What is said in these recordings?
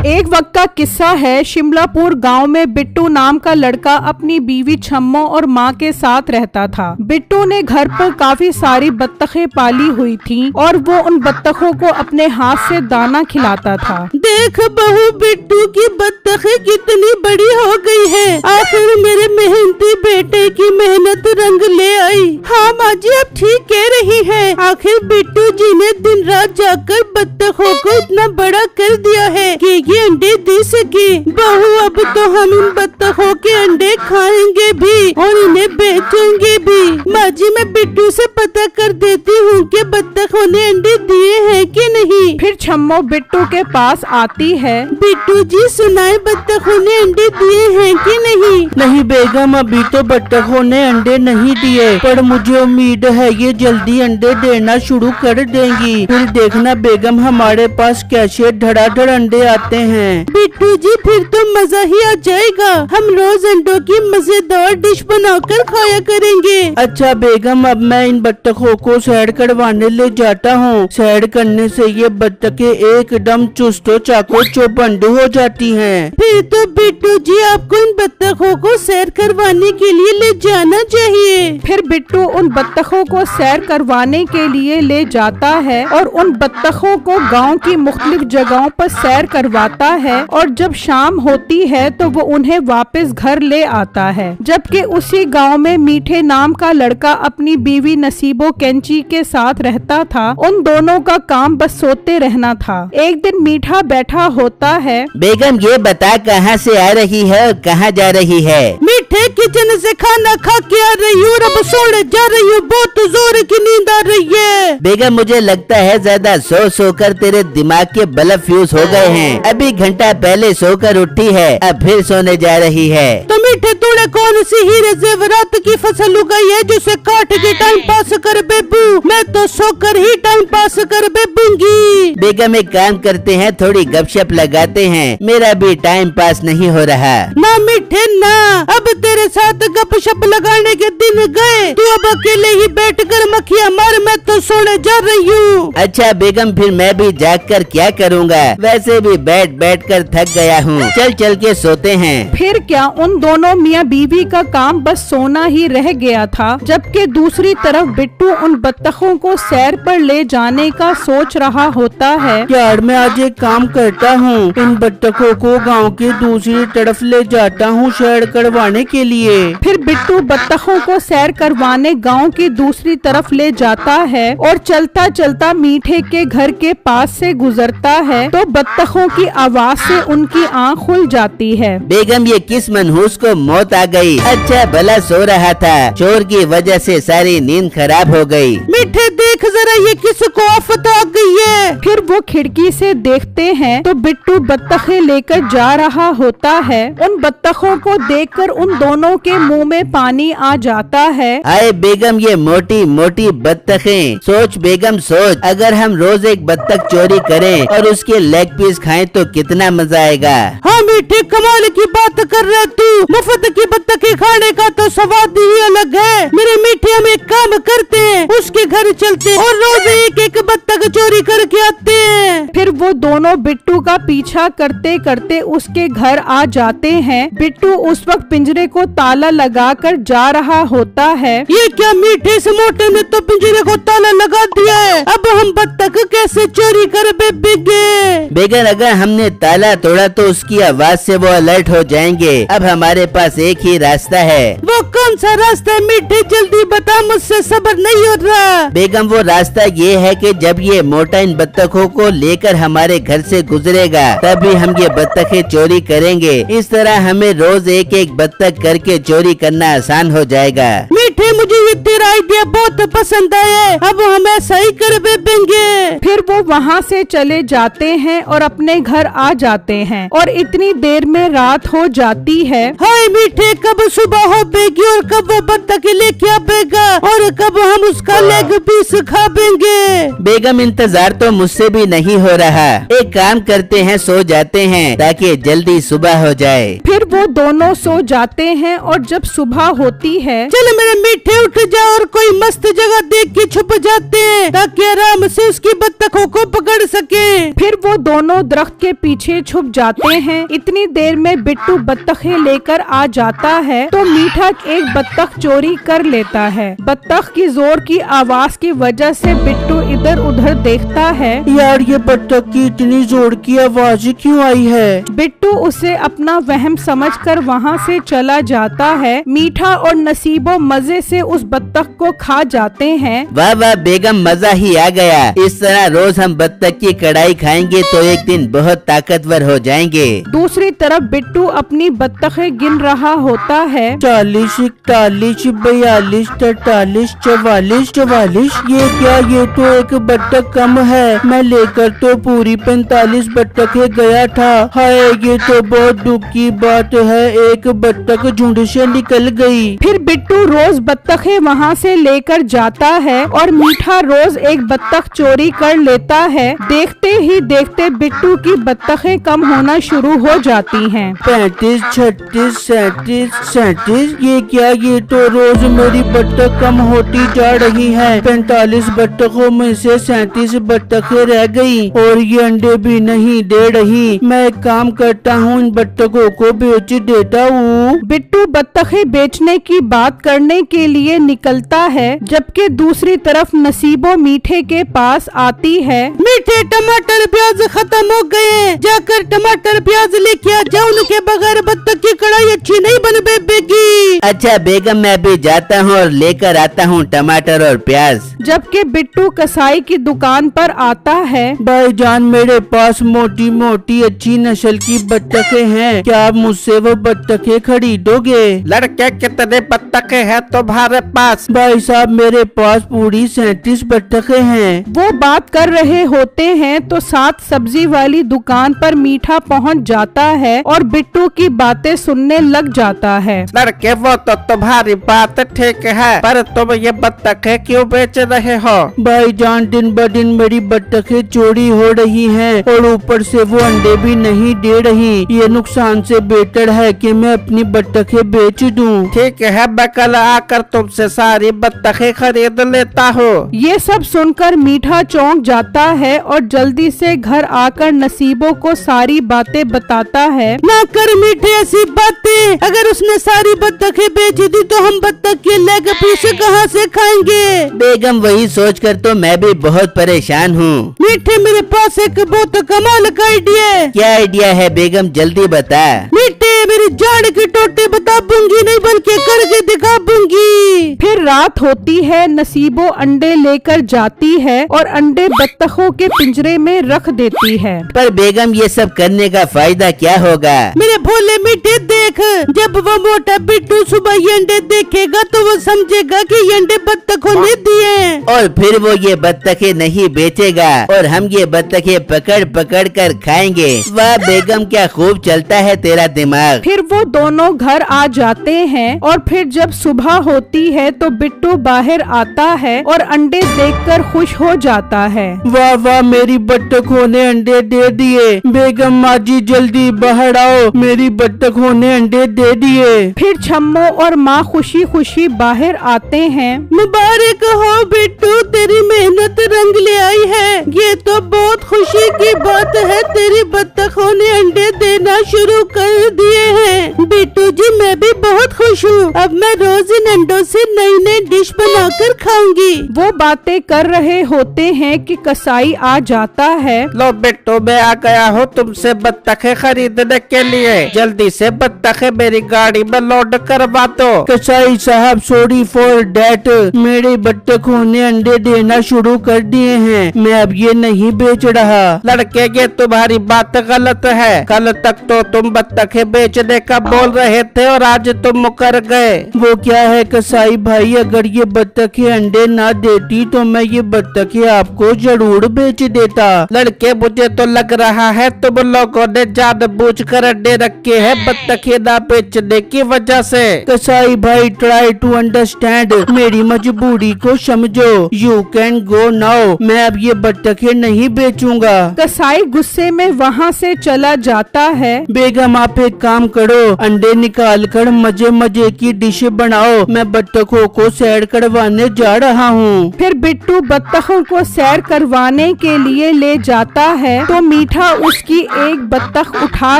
एक वक्त का किस्सा है। शिमलापुर गांव में बिट्टू नाम का लड़का अपनी बीवी छम्मो और माँ के साथ रहता था। बिट्टू ने घर पर काफी सारी बत्तखें पाली हुई थीं और वो उन बत्तखों को अपने हाथ से दाना खिलाता था। देख बहू, बिट्टू की बत्तखें कितनी बड़ी हो गई है। आखिर मेरे मेहनती बेटे की मेहनत रंग ले आई। हाँ माँ जी, अब ठीक कह रही है। आखिर बिट्टू जी ने दिन रात जाकर बत्तखों को इतना बड़ा कर दिया है कि ये अंडे दे सके। बहू, अब तो हम इन बत्तखों के अंडे खाएंगे भी और इन्हें बेचेंगे भी। माँ जी, मैं बिट्टू से पता कर देती हूँ कि बत्तखों ने अंडे दिए हैं कि नहीं। फिर छम्मो बिट्टू के पास आती है। बिट्टू जी सुनाए, बत्तखों ने अंडे दिए हैं कि नहीं? नहीं बेगम, अभी तो बत्तखों ने अंडे नहीं दिए, पर मुझे उम्मीद है ये जल्दी अंडे देना शुरू कर देंगी। फिर देखना बेगम, हमारे पास कैसे धड़ाधड़ अंडे आते हैं। बिट्टू जी, फिर तो मजा ही आ जाएगा। हम रोज अंडों की मजेदार डिश बनाकर खाया करेंगे। अच्छा बेगम, अब मैं इन बत्तखों को सैर करवाने ले जाता हूँ। सैर करने से ये बत्तखें एकदम चुस्तो चाको चौबंद हो जाती हैं। फिर तो बिट्टू जी, आपको इन बत्तखों को सैर करवाने के लिए ले जाना चाहिए। फिर बिट्टू उन बत्तखों को सैर करवाने के लिए ले जाता है और उन बत्तखों को गांव की मुख्तलिफ जगहों पर सैर करवाता है और जब शाम होती है तो वो उन्हें वापस घर ले आता है। जबकि उसी गांव में मीठे नाम का लड़का अपनी बीवी नसीबो कैंची के साथ रहता था। उन दोनों का काम बस सोते रहना था। एक दिन मीठा बैठा होता है। बेगम, ये बता कहाँ से आ रही है और कहाँ जा रही है? मीठे किचन से खाना खा के आ रही हूँ, अब सोने जा रही हूँ। बहुत जोर की नींद आ रही है। बेगम, मुझे लगता है ज्यादा सो कर तेरे दिमाग के बल्ब फ्यूज हो गए हैं। अभी घंटा पहले सोकर उठी है, अब फिर सोने जा रही है। तो मीठे, तूने कौन सी हीरे जेवरात की फसल उगाई है जिसे काट के टाइम पास कर बेबू? मैं तो सोकर ही टाइम पास कर बेबूंगी। बेगम, एक काम करते हैं, थोड़ी गपशप लगाते हैं। मेरा भी टाइम पास नहीं हो रहा। ना मीठे ना, अब तेरे साथ गपशप लगाने के दिन गए। तू अब अकेले ही बैठकर मक्खियाँ मार, मैं तो सोने जा रही हूँ। अच्छा बेगम, फिर मैं भी जाग कर क्या करूँगा? वैसे भी बैठ कर थक गया हूँ। चल के सोते हैं। फिर क्या, उन दोनों मियाँ बीवी का काम बस सोना ही रह गया था। जबकि दूसरी तरफ बिट्टू उन बत्तखों को सैर पर ले जाने का सोच रहा होता है। यार, मैं आज एक काम करता हूँ, इन बत्तखों को गांव के दूसरी तरफ ले जाता हूँ सैर करवाने के लिए। फिर बिट्टू बत्तखों को सैर करवाने गांव की दूसरी तरफ ले जाता है और चलता चलता मीठे के घर के पास से गुजरता है तो बत्तखों की आवाज से उनकी आँख खुल जाती है। बेगम, ये किस मनहूस को मौत आ गई? अच्छा भला सो रहा था, चोर की वजह से सारी नींद खराब हो गई। मीठे देख जरा, ये किसको आफत आ गई है। फिर वो खिड़की से देखते हैं तो बिट्टू बत्तखें लेकर जा रहा होता है। उन बत्तखों को देखकर उन दोनों के मुंह में पानी आ जाता है। आए बेगम, ये मोटी मोटी बत्तखें। सोच बेगम सोच, अगर हम रोज एक बत्तख चोरी करें और उसके लेग पीस खाएं तो कितना मजा आएगा। हाँ मीठे, कमाल की बात कर रहा तू। मुफ्त की बत्तखें खाने का तो स्वाद ही अलग है। मेरे मीठे, हम एक काम करते हैं, उसके घर चलते हैं और रोज एक एक बत्तख चोरी करके आते हैं। फिर वो दोनों बिट्टू का पीछा करते करते उसके घर आ जाते हैं। बिट्टू उस वक्त पिंजरे को ताला लगाकर जा रहा होता है। ये क्या मीठे, इस मोटे ने तो पिंजरे को ताला लगा दिया है। अब हम बत्तख कैसे चोरी कर बेबेंगे? बेगम, अगर हमने ताला तोड़ा तो उसकी आवाज से वो अलर्ट हो जाएंगे। अब हमारे पास एक ही रास्ता है। वो कौन सा रास्ता है मीठे? जल्दी बता, मुझसे सब्र नहीं हो रहा। बेगम, वो रास्ता ये है कि जब ये मोटा इन बत्तखों को लेकर हमारे घर से गुजरेगा तभी हम ये बत्तखें चोरी करेंगे। इस तरह हमें रोज एक एक बत्तख करके चोरी करना आसान हो जाएगा। मीठे, मुझे ये तेरा आइडिया बहुत पसंद आया है। अब हम ऐसा ही कर बेबेंगे। फिर वो वहाँ से चले जाते हैं और अपने घर आ जाते हैं और इतनी देर में रात हो जाती है। हाय मीठे, कब सुबह हो बेगी और कब वो बत्तख लेके आएगा और कब हम उसका लेग पीस खा बेंगे? बेगम, इंतजार तो मुझसे भी नहीं हो रहा। एक काम करते हैं, सो जाते हैं ताकि जल्दी सुबह हो जाए। फिर वो दोनों सो जाते हैं और जब सुबह होती है, चल मेरे मीठे उठ जा और कोई मस्त जगह देख के छुप जाते हैं ताकि आराम से उसकी बत्तखों को पकड़ सके। फिर वो दोनों दरख्त के पीछे छुप जाते हैं। इतनी देर में बिट्टू बत्तखें लेकर आ जाता है तो मीठा एक बत्तख चोरी कर लेता है। बत्तख की जोर की आवाज की वजह से बिट्टू इधर उधर देखता है। यार ये बत्तख की इतनी जोर की आवाज क्यों आई है? बिट्टू उसे अपना वहम समझकर वहाँ से चला जाता है। मीठा और नसीबो मजे से उस बत्तख को खा जाते हैं। वाह वाह बेगम, मजा ही आ गया। इस तरह रोज हम बत्तख की कढ़ाई खाएंगे तो एक दिन बहुत ताकतवर हो जाएंगे। दूसरी तरफ बिट्टू अपनी बत्तखें गिन रहा होता है। 40, 41, 42, 43, 44, 44। ये क्या? ये तो एक बत्तख कम है। मैं लेकर तो पूरी 45 बत्तखें गया था। हाय, ये तो बहुत दुख की बात है। एक बत्तख झुंड से निकल गई। फिर बिट्टू रोज बत्तखें वहाँ से लेकर जाता है और मीठा रोज एक बत्तख चोरी कर लेता है। देखते ही देखते बिट्टू की बत्तखें कम होना शुरू हो जाती हैं। 35, 36, 37, 37। ये क्या? ये तो रोज मेरी बत्तख कम होती जा रही है। 45 बत्तखों में से 37 बत्तखें रह गई और ये अंडे भी नहीं दे रही। मैं एक काम करता हूँ, इन बत्तखों को बेच देता हूँ। बिट्टू बत्तखें बेचने की बात करने के लिए निकलता है, जबकि दूसरी तरफ नसीबो मीठे के पास आती है। मीठे, टमाटर प्याज खत्म हो गए, जाकर टमाटर प्याज लेके आ जाओ। उनके बगैर बत्तख की कढ़ाई अच्छी नहीं बन बेगी। अच्छा बेगम, मैं अभी जाता हूँ और लेकर आता हूँ टमाटर और प्याज। जबकि बिट्टू कसाई की दुकान पर आता है। भाईजान, मेरे पास मोटी मोटी अच्छी नस्ल की बत्तखें हैं। क्या आप मुझसे वो बत्तखें खरीदोगे? लड़के, कितने बत्तखें हैं तुम्हारे पास? भाई साहब, मेरे पास पूरी 37 बत्तखें हैं। वो बात कर रहे होते हैं तो साथ सब्जी वाली दुकान पर मीठा पहुंच जाता है और बिट्टू की बातें सुनने लग जाता है। लड़के, वो तो तुम्हारी बात ठीक है, पर तुम ये बत्तखें क्यों बेच रहे हो? भाईजान, दिन ब दिन मेरी बत्तखें चोरी हो रही हैं और ऊपर से वो अंडे भी नहीं दे रही। ये नुकसान से बेहतर है कि मैं अपनी बत्तखें बेच दूं। ठीक है, मैं कल आकर तुमसे सारी बत्तखें खरीद लेता हूँ। ये सब सुनकर मीठा चौंक जाता है और जल्दी से घर आकर नसीबो को सारी बातें बताता है। ना कर मीठे ऐसी बातें, अगर उसने सारी बत्तखें बेच दी तो हम बत्तख के लेग पीस कहाँ से खाएंगे? बेगम, वही सोचकर तो मैं भी बहुत परेशान हूँ। मीठे, मेरे पास एक बहुत कमाल का आइडिया है। क्या आइडिया है बेगम, जल्दी बता। मीठे, मेरी जाड़ की टोटे बता दूंगी नहीं बल्कि करके दिखा दूंगी। फिर रात होती है। नसीबो अंडे लेकर जाती है और अंडे बत्तखों के पिंजरे में रख देती है। पर बेगम, ये सब करने का फायदा क्या होगा? मेरे भोले मीठे, देख, जब वो मोटा बिट्टू सुबह ये अंडे देखेगा तो वो समझेगा कि ये अंडे बत्तखों ने दिए और फिर वो ये बत्तखें नहीं बेचेगा और हम ये बत्तखें पकड़ पकड़ कर खाएंगे। वाह बेगम, क्या खूब चलता है तेरा दिमाग। फिर वो दोनों घर आ जाते हैं और फिर जब सुबह होती है तो बिट्टू बाहर आता है और अंडे देखकर खुश हो जाता है। वाह वाह, मेरी बत्तखों ने अंडे दे दिए। बेगम माँ जी, जल्दी बाहर आओ, मेरी बत्तखों ने अंडे दे दिए। फिर छम्मो और माँ खुशी खुशी बाहर आते हैं। मुबारक हो बिट्टू, तेरी मेहनत रंग ले आई है। ये तो बहुत खुशी की बात है, तेरी बत्तखों ने अंडे देना शुरू कर दिए हैं। बिट्टू जी, मैं भी बहुत खुश हूँ। अब मैं रोज इन अंडों से नई नई डिश बनाकर खाऊंगी। वो बातें कर रहे होते हैं कि कसाई आ जाता है। लो बिट्टू, मैं आ गया हूँ तुमसे बत्तखें खरीदने के लिए। जल्दी से बत्तखें मेरी गाड़ी में लोड करवा दो। कसाई साहब, सॉरी फॉर डैट। मेरे बत्तखों ने अंडे देना शुरू कर दिए हैं। मैं अब ये नहीं बेच रहा। लड़के, ये तुम्हारी बात गलत है। कल तक तो तुम बत्तखें बेचने का बोल रहे थे और आज तुम मुकर गए। वो क्या है कसाई भाई, अगर ये बत्तखें अंडे ना देती तो मैं ये बत्तखें आपको जरूर बेच देता। लड़के मुझे तो लग रहा है तुम लोगों ने जानबूझकर अंडे रखे हैं बत्तखें ना बेचने की वजह से। कसाई भाई ट्राई टू अंडरस्टैंड, मेरी मजबूरी को समझो। यू कैन गो नाउ, मैं अब ये बत्तखें नहीं बेचूंगा। कसाई गुस्से में वहाँ से चला जाता है। बेगम आप एक काम करो, अंडे निकाल कर मजे मजे की डिश बनाओ, मैं बत्तखों को सैर करवाने जा रहा हूँ। फिर बिट्टू बत्तखों को सैर करवाने के लिए ले जाता है तो मीठा उसकी एक बत्तख उठा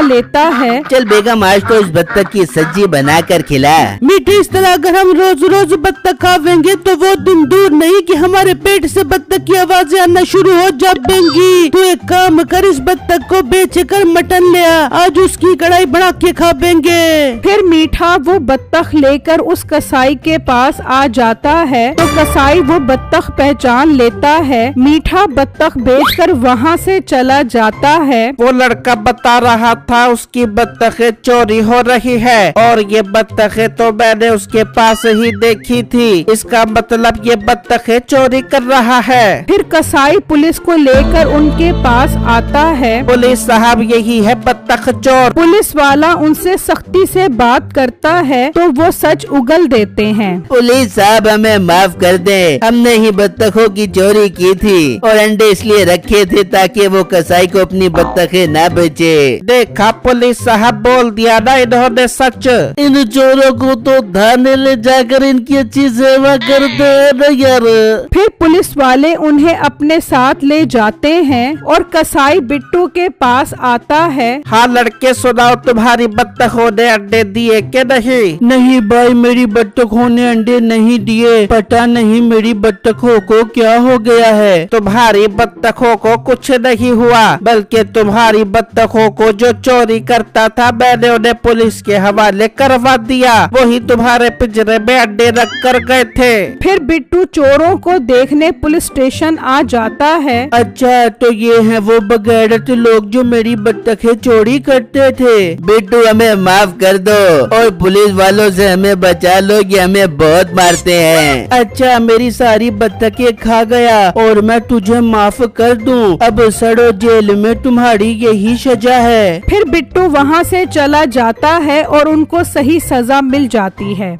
लेता है। चल बेगम आज तो इस बत्तख की सब्जी बना कर खिला। मीठे इस तरह अगर हम रोज रोज बत्तख खावेंगे तो वो दिन दूर नहीं कि हमारे पेट से बत्तख की आवाजें आना शुरू हो जाएंगी। तू एक काम कर, इस बत्तख को बेच कर मटन ले आ, आज उसकी कढ़ाई बना के खावेंगे। फिर मीठा वो बत्तख लेकर उस कसाई के पास आ जाता है तो कसाई वो बत्तख पहचान लेता है। मीठा बत्तख बेचकर वहाँ से चला जाता है। वो लड़का बता रहा था उसकी बत्तखें चोरी हो रही है और ये बत्तखें तो मैंने उसके पास ही देखी थी, इसका मतलब ये बत्तखें चोरी कर रहा है। फिर कसाई पुलिस को लेकर उनके पास आता है। पुलिस साहब यही है बत्तख चोर। पुलिस वाला उनसे सख्ती से बात करता है तो वो सच उगल देते हैं। पुलिस साहब हमें माफ कर दे, हमने ही बत्तखों की चोरी की थी और अंडे इसलिए रखे थे ताकि वो कसाई को अपनी बत्तखें ना बेचे। देखा पुलिस साहब, बोल दिया ना इन्होंने सच। इन चोरों को तो थाने ले जाकर इनकी अच्छी सेवा करते हैं ना यार। फिर पुलिस वाले उन्हें अपने साथ ले जाते हैं और कसाई बिट्टू के पास आता है। हाँ लड़के सुनाओ, तुम्हारी बत्तखों ने अंडे दिए के नहीं? नहीं भाई, मेरी बत्तखों ने अंडे नहीं दिए, पता नहीं मेरी बत्तखों को क्या हो गया है। तुम्हारी बत्तखों को कुछ नहीं हुआ, बल्कि तुम्हारी बत्तखों को जो चोरी करता था मैंने उन्हें पुलिस के हवाले करवा दिया, वही तुम्हारे पिंजरे में अंडे रख कर गए थे। फिर बिट्टू चोरों को देखने पुलिस स्टेशन आ जाता है। अच्छा तो ये है वो बगैरत लोग जो मेरी बत्तखें चोरी करते थे। बिट्टू हमें माफ कर दो और पुलिस वालों से हमें बचा लो, कि हमें बहुत मारते हैं। अच्छा मेरी सारी बत्तखें खा गया और मैं तुझे माफ कर दूं, अब सड़ो जेल में, तुम्हारी यही सजा है। फिर बिट्टू वहाँ से चला जाता है और उनको सही सजा मिल जाती है।